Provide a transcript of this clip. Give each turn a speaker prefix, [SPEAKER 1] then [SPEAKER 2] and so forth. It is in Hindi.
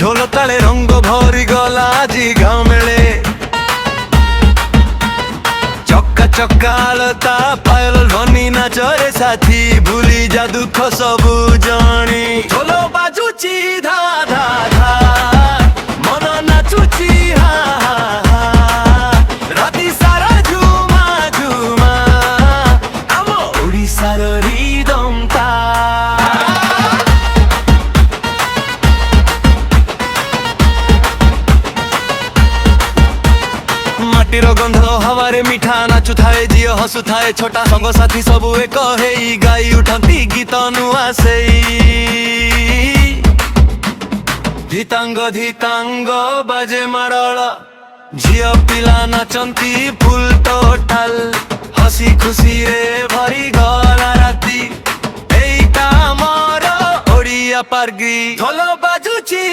[SPEAKER 1] ढोल ताले रंग भरी गला आजी गाँव मेले चक्का चक्का आलता पायल ध्वनि नाचरे साथी भूली जा दुख सबु जानी ढोल बाजुची धा धा धा मन नाचुची हा हा हा राती सारा झुमा झुमा आम ओडिशार रिदम ता माटीर गंध हवारे मिठा नाचु थाए जी हसु थाए छोटा संग साथी सबु एक हेई गाई उठंती गीत नुआ सेई धितांग धितांग बाजे मारल झिया पिला नाचंती फुल टोटाल हसी खुशी रे भरी गला राती एइटा मोर ओडिया पार्गी ढोल बाजुची